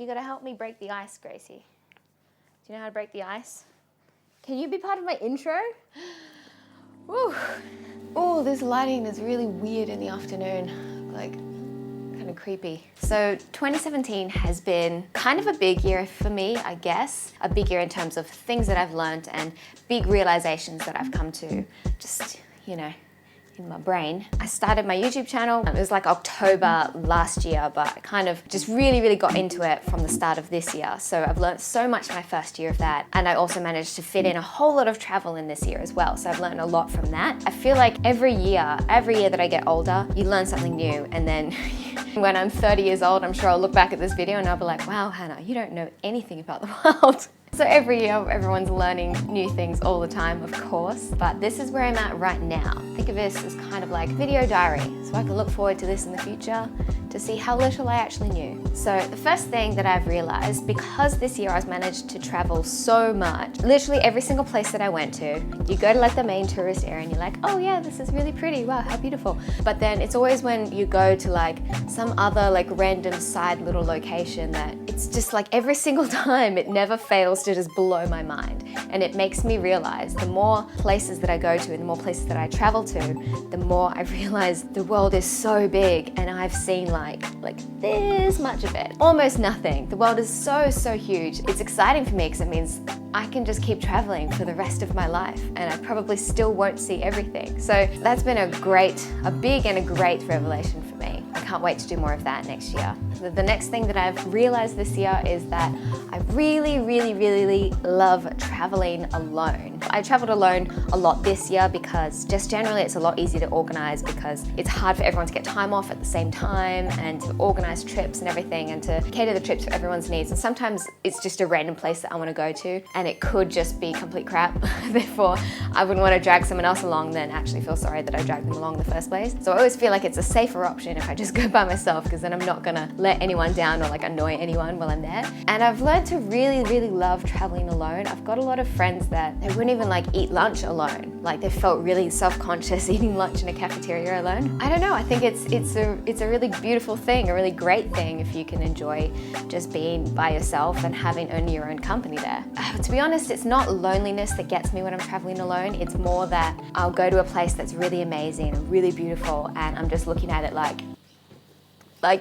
you gotta help me break the ice, Gracie. Do you know how to break the ice? Can you be part of my intro? Woo. Oh, this lighting is really weird in the afternoon. Like, kind of creepy. So 2017 has been kind of a big year for me, I guess. A big year in terms of things that I've learned and big realizations that I've come to just, you know, in my brain. I started my YouTube channel. It was like October last year, but I kind of just really got into it from the start of this year. So I've learned so much my first year of that. And I also managed to fit in a whole lot of travel in this year as well. So I've learned a lot from that. I feel like every year that I get older, you learn something new. And then when I'm 30 years old, I'm sure I'll look back at this video and I'll be like, wow, Hannah, you don't know anything about the world. So every year, everyone's learning new things all the time, of course, but this is where I'm at right now. Think of this as kind of like video diary, so I can look forward to this in the future to see how little I actually knew. So the first thing that I've realized, because this year I've managed to travel so much, literally every single place that I went to, you go to like the main tourist area and you're like, oh yeah, this is really pretty, wow, how beautiful. But then it's always when you go to like some other like random side little location that it's just like every single time it never fails to just blow my mind. And it makes me realize the more places that I go to and the more places that I travel to, the more I realize the world is so big and I've seen like this much of it. Almost nothing. The world is so huge. It's exciting for me because it means I can just keep traveling for the rest of my life and I probably still won't see everything. So that's been a big and a great revelation for me. I can't wait to do more of that next year. The next thing that I've realized this year is that I really love traveling alone. I traveled alone a lot this year because just generally it's a lot easier to organize because it's hard for everyone to get time off at the same time and to organize trips and everything and to cater the trips for everyone's needs. And sometimes it's just a random place that I want to go to and it could just be complete crap. Therefore, I wouldn't want to drag someone else along then actually feel sorry that I dragged them along in the first place. So I always feel like it's a safer option if I just go by myself because then I'm not gonna let anyone down or like annoy anyone while I'm there. And I've learned to really love traveling alone. I've got a lot of friends that they wouldn't even like eat lunch alone. Like they felt really self-conscious eating lunch in a cafeteria alone. I don't know, I think it's a really beautiful thing, a really great thing if you can enjoy just being by yourself and having only your own company there. To be honest, it's not loneliness that gets me when I'm traveling alone. It's more that I'll go to a place that's really amazing and really beautiful and I'm just looking at it like,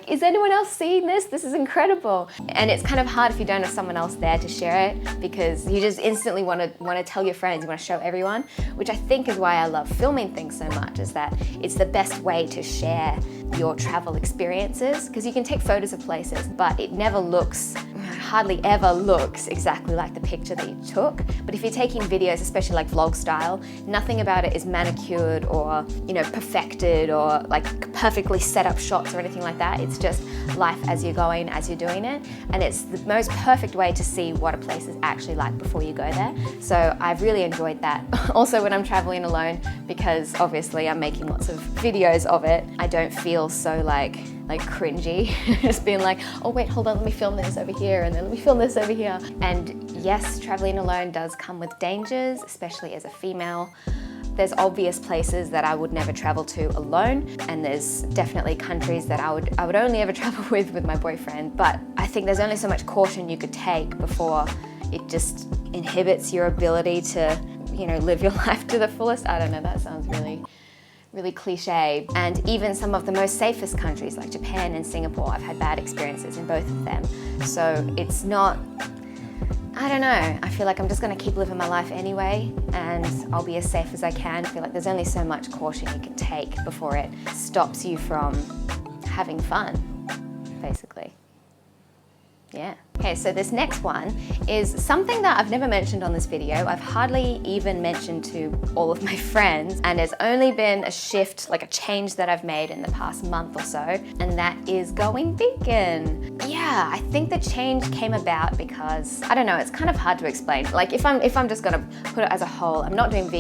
is anyone else seeing this? This is incredible. And it's kind of hard if you don't have someone else there to share it because you just instantly want to tell your friends, you want to show everyone, which I think is why I love filming things so much, is that it's the best way to share your travel experiences because you can take photos of places, but it hardly ever looks exactly like the picture that you took. But if you're taking videos, especially like vlog style, nothing about it is manicured or, you know, perfected or like perfectly set up shots or anything like that. It's just life as you're going, as you're doing it. And it's the most perfect way to see what a place is actually like before you go there. So I've really enjoyed that. Also when I'm traveling alone, because obviously I'm making lots of videos of it, I don't feel so like cringy, just being like, oh wait, hold on, let me film this over here and then let me film this over here. And yes, traveling alone does come with dangers, especially as a female. There's obvious places that I would never travel to alone, and there's definitely countries that I would only ever travel with my boyfriend, but I think there's only so much caution you could take before it just inhibits your ability to, you know, live your life to the fullest. I don't know, that sounds really cliche. And even some of the most safest countries like Japan and Singapore, I've had bad experiences in both of them. So it's not, I don't know, I feel like I'm just gonna keep living my life anyway and I'll be as safe as I can. I feel like there's only so much caution you can take before it stops you from having fun, basically. Yeah. Okay, so this next one is something that I've never mentioned on this video. I've hardly even mentioned to all of my friends, and it's only been a shift, like a change that I've made in the past month or so, and that is going vegan. Yeah, I think the change came about because, I don't know, it's kind of hard to explain. Like if I'm just gonna put it as a whole, I'm not doing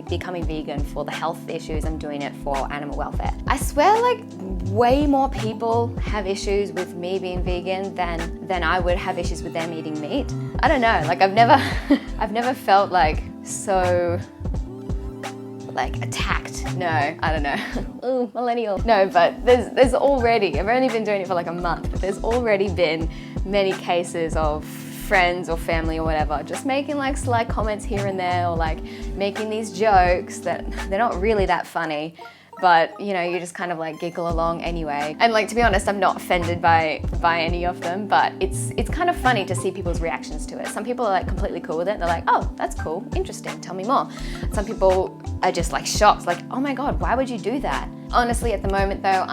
becoming vegan for the health issues, I'm doing it for animal welfare. I swear like way more people have issues with me being vegan than I would have issues with them eating meat. I don't know, like I've never felt like so like attacked. No, I don't know. Ooh, millennial. No, but there's already, I've only been doing it for like a month, but there's already been many cases of friends or family or whatever just making like slight comments here and there, or like making these jokes that they're not really that funny, but you know, you just kind of like giggle along anyway. And like, to be honest, I'm not offended by any of them, but it's kind of funny to see people's reactions to it. Some people are like completely cool with it. They're like, oh, that's cool, interesting, tell me more. Some people are just like shocked, like, oh my God, why would you do that? Honestly, at the moment though,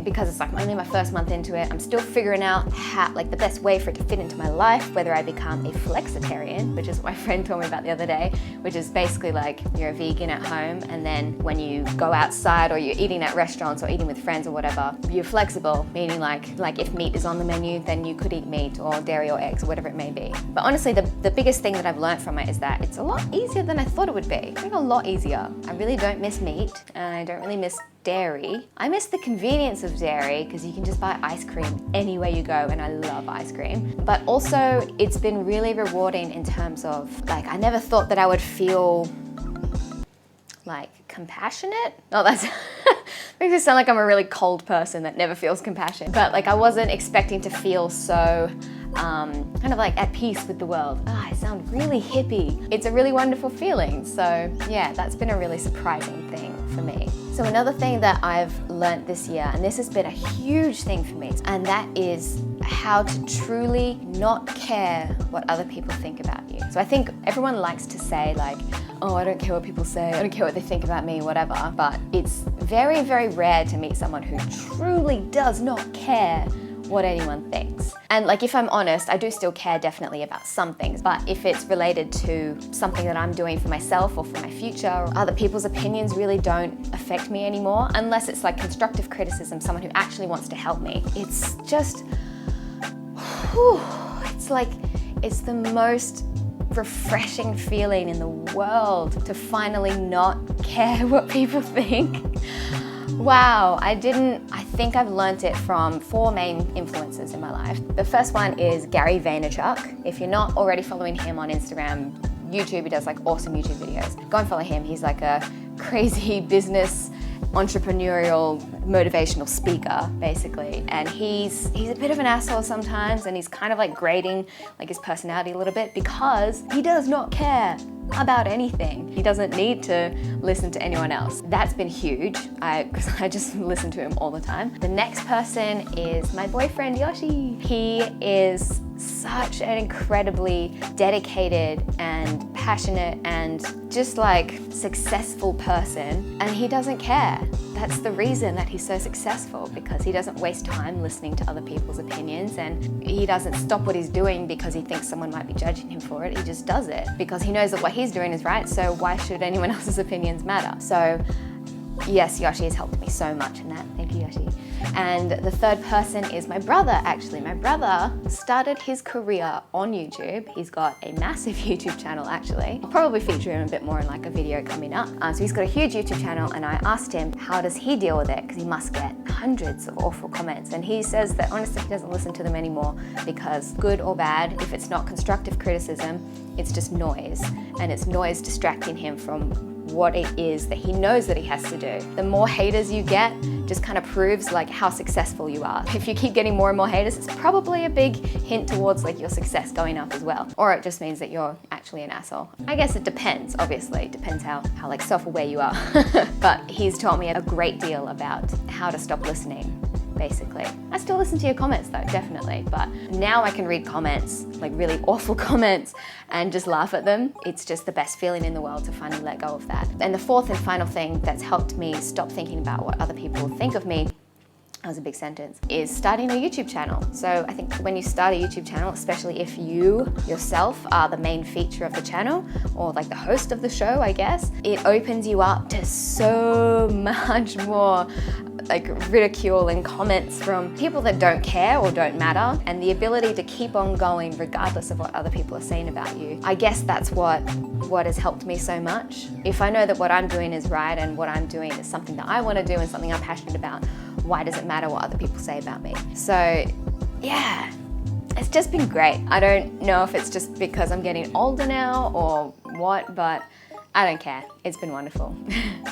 because it's like only my first month into it, I'm still figuring out how, like, the best way for it to fit into my life, whether I become a flexitarian, which is what my friend told me about the other day, which is basically like you're a vegan at home, and then when you go outside or you're eating at restaurants or eating with friends or whatever, you're flexible, meaning like if meat is on the menu, then you could eat meat or dairy or eggs or whatever it may be. But honestly, the biggest thing that I've learned from it is that it's a lot easier than I thought it would be. Like, a lot easier. I really don't miss meat, and I don't really miss dairy. I miss the convenience of dairy because you can just buy ice cream anywhere you go, and I love ice cream. But also, it's been really rewarding in terms of, like, I never thought that I would feel like compassionate. Oh, that's makes it sound like I'm a really cold person that never feels compassion. But like, I wasn't expecting to feel so kind of like at peace with the world. I sound really hippie. It's a really wonderful feeling. So yeah, that's been a really surprising thing for me. So another thing that I've learnt this year, and this has been a huge thing for me, and that is how to truly not care what other people think about you. So I think everyone likes to say like, oh, I don't care what people say, I don't care what they think about me, whatever. But it's very, very rare to meet someone who truly does not care what anyone thinks. And like, if I'm honest, I do still care definitely about some things, but if it's related to something that I'm doing for myself or for my future, other people's opinions really don't affect me anymore, unless it's like constructive criticism, someone who actually wants to help me. It's just, it's like, it's the most refreshing feeling in the world to finally not care what people think. Wow, I think I've learnt it from 4 main influences in my life. The first one is Gary Vaynerchuk. If you're not already following him on Instagram, YouTube, he does like awesome YouTube videos. Go and follow him. He's like a crazy business, entrepreneurial, motivational speaker, basically. And he's a bit of an asshole sometimes, and he's kind of like grating like his personality a little bit because he does not care about anything. He doesn't need to listen to anyone else. That's been huge, because I just listen to him all the time. The next person is my boyfriend, Yoshi. He is such an incredibly dedicated and passionate and just like successful person, and he doesn't care. That's the reason that he's so successful, because he doesn't waste time listening to other people's opinions, and he doesn't stop what he's doing because he thinks someone might be judging him for it. He just does it because he knows that what he's doing is right, so why should anyone else's opinions matter? So yes, Yoshi has helped me so much in that. Thank you, Yoshi. And the third person is my brother, actually. My brother started his career on YouTube. He's got a massive YouTube channel, actually. I'll probably feature him a bit more in like a video coming up. So he's got a huge YouTube channel, and I asked him, how does he deal with it? Because he must get hundreds of awful comments. And he says that honestly, he doesn't listen to them anymore because, good or bad, if it's not constructive criticism, it's just noise. And it's noise distracting him from what it is that he knows that he has to do. The more haters you get just kind of proves like how successful you are. If you keep getting more and more haters, it's probably a big hint towards like your success going up as well. Or it just means that you're actually an asshole. I guess it depends, obviously. It depends how like self-aware you are. But he's taught me a great deal about how to stop listening, basically. I still listen to your comments though, definitely, but now I can read comments, like really awful comments, and just laugh at them. It's just the best feeling in the world to finally let go of that. And the fourth and final thing that's helped me stop thinking about what other people think of me, that was a big sentence, is starting a YouTube channel. So I think when you start a YouTube channel, especially if you yourself are the main feature of the channel, or like the host of the show, I guess, it opens you up to so much more like ridicule and comments from people that don't care or don't matter, and the ability to keep on going regardless of what other people are saying about you. I guess that's what has helped me so much. If I know that what I'm doing is right and what I'm doing is something that I want to do and something I'm passionate about, why does it matter what other people say about me? So yeah, it's just been great. I don't know if it's just because I'm getting older now or what, but I don't care. It's been wonderful.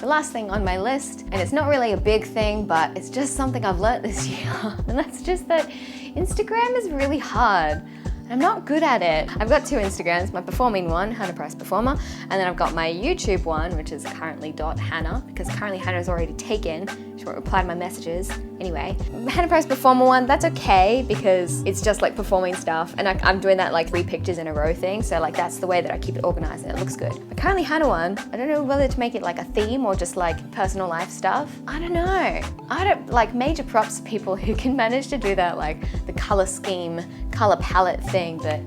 The last thing on my list, and it's not really a big thing, but it's just something I've learnt this year, and that's just that Instagram is really hard. I'm not good at it. I've got 2 Instagrams, my performing one, Hannah Price Performer, and then I've got my YouTube one, which is currently .Hannah, because currently Hannah is already taken. She won't reply to my messages. Anyway, Hannah Price Performer one, that's okay, because it's just like performing stuff, and I'm doing that like 3 pictures in a row thing, so like that's the way that I keep it organized and it looks good. But currently Hannah one, I don't know whether to make it like a theme or just like personal life stuff. I don't know. Like major props to people who can manage to do that, like the color scheme, color palette thing, but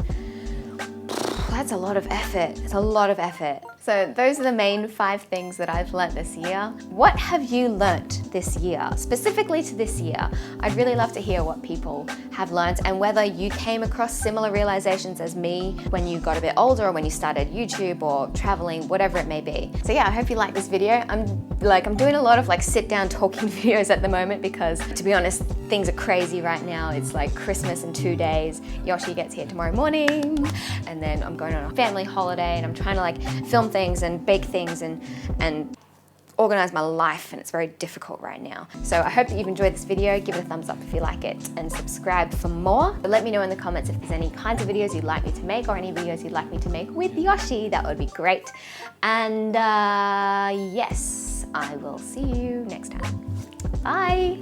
that's a lot of effort. It's a lot of effort. So those are the main 5 things that I've learnt this year. What have you learnt this year? Specifically to this year, I'd really love to hear what people have learnt and whether you came across similar realizations as me when you got a bit older or when you started YouTube or traveling, whatever it may be. So yeah, I hope you like this video. I'm doing a lot of like sit down talking videos at the moment because to be honest, things are crazy right now. It's like Christmas in 2 days. Yoshi gets here tomorrow morning and then I'm going on a family holiday and I'm trying to like film things and bake things and organize my life, and it's very difficult right now. So I hope that you've enjoyed this video. Give it a thumbs up if you like it and subscribe for more. But let me know in the comments if there's any kinds of videos you'd like me to make or any videos you'd like me to make with Yoshi. That would be great. And yes, I will see you next time. Bye.